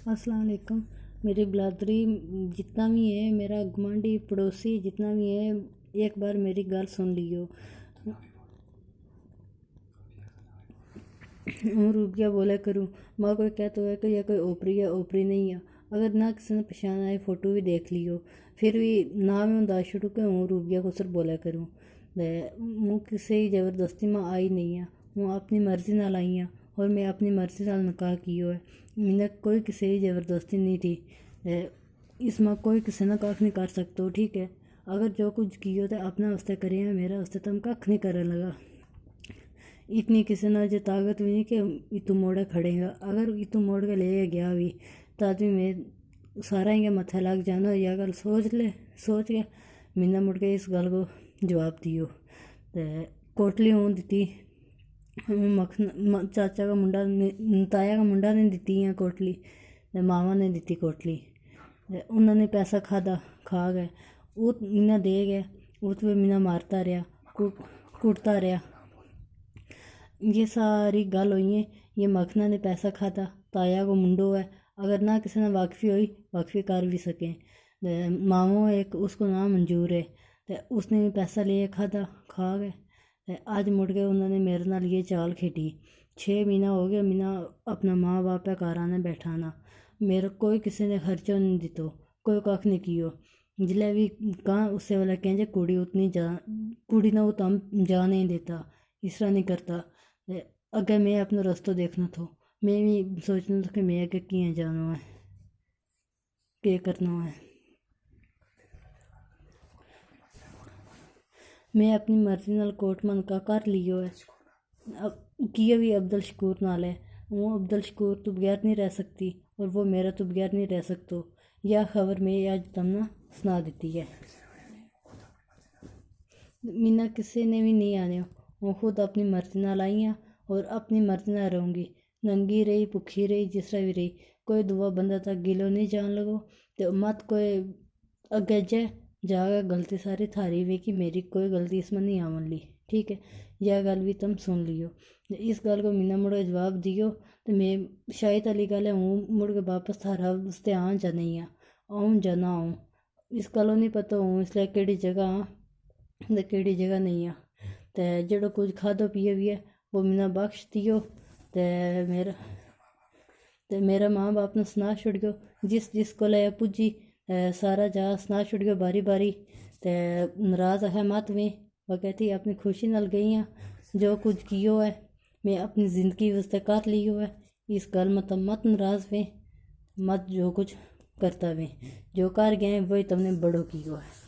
अस्सलाम वालेकुम। मेरी बिरादरी जितना भी है, मेरा गुआंढी पड़ोसी जितना भी है, एक बार मेरी गल सुन लियो। हूँ रूबिया बोला करूँ, माँ कोई कहता है कि यह कोई ओपरी है, ओपरी नहीं है। अगर ना किसी ने पहचान आए, फोटो भी देख लियो, फिर भी ना मैं दाश शुरू के हूँ रूबिया को सिर्फ बोला करूँ। मुँह किसी ज़बरदस्ती में आई नहीं है, हूँ अपनी मर्जी नाल आई हाँ, और मैं अपनी मर्जी नाल निकाह कियो है। मैंने कोई किसी की ज़बरदस्ती नहीं थी। इसमें कोई किसी ने कख नहीं कर सकते, ठीक है। अगर जो कुछ कियो तो अपने वास्ते करे, मेरा वास्ते तुम कख नहीं करने लगा। इतनी किसी ने जो ताकत भी नहीं कि इतू मोड़े खड़ेगा। अगर इतू मोड़ के ले गया भी तो आदमी में सारा ही मत्थे लग जाना। यह गल सोच के मैंने मुड़ के इस गल को जवाब दियो। तो कोटली हों दी मखन चाचा का मुंडा ने, ताया का मुंडा ने दी है कोटली, मामा ने दी कोटली। उन्होंने पैसा खा गए, वो मीना दे गए, वो तो मीना मारता रहा, कुटता रहा। ये सारी गल हुई है। ये मखना ने पैसा खाता, ताया को मुंडो है। अगर ना किसी ने वाकफी हुई, वाकफी कर भी सकें। मामो एक उसको ना मंजूर है, तो उसने भी पैसा लिए खा गए। आज मुड़ के उन्होंने मेरे नाल ये चाल खेटी। 6 महीना हो गया, मीना अपना माँ बाप है घर आने बैठा ना, मेरे कोई किसी ने खर्चो नहीं दितो, कोई कख नहीं कियो। जिले भी कहाँ उससे वाला कहें कुड़ी उतनी कुड़ी ना वो तम जा नहीं देता, इस तरह नहीं करता। अगर मैं अपना रास्ता देखना था, मैं भी सोचना था कि मैं अगर किए जाना है, क्या करना है। मैं अपनी मर्जी नाल कोर्ट मन का कर लियो है। अब किया भी अब्दुल शकूर नाल है। वो अब्दुल शकूर तो बगैर नहीं रह सकती, और वो मेरा तो बगैर नहीं रह सकता। यह खबर मैं आज तुमने सुना दी है। मीना किसी ने भी नहीं आने, वो खुद अपनी मर्जी नाल आई हैं और अपनी मर्जी नाल रहूँगी। नंगी रही, भुखी रही, जिस तरह भी रही, कोई दुआ बंदा तक गिलो नहीं जान लगो। तो मत कोई अगे जागा गलती सारी थारी वे कि मेरी कोई गलती इसमें नहीं आवन ली, ठीक है। यह गल भी तुम सुन लियो। इस गल को मीना मुड़ जवाब दियो, तो मैं शायद अली गल है हूँ मुड़ के वापस थारा उसते आ जा नहीं आऊँ जा ना आऊँ, इस गलों नहीं पता हूँ इसलिए केड़ी जगह हाँ ते केड़ी जगह नहीं आ। ते जेड़ो कुछ खादो पियो भी है वो मीना बख्श दियो। ते मेरा माँ बाप ने सुना छुड़ियो, जिस को ले पुजी सारा जा सुना छुड़ियो बारी बारी। ते नाराज है मत में, वह कहती अपनी खुशी नाल गई हाँ, जो कुछ कियो है मैं अपनी ज़िंदगी वास्ते कर लियो है। इस गल में तुम मत नाराज वे, मत जो कुछ करता वे, जो कर गए वही तुमने बड़ो कियो है।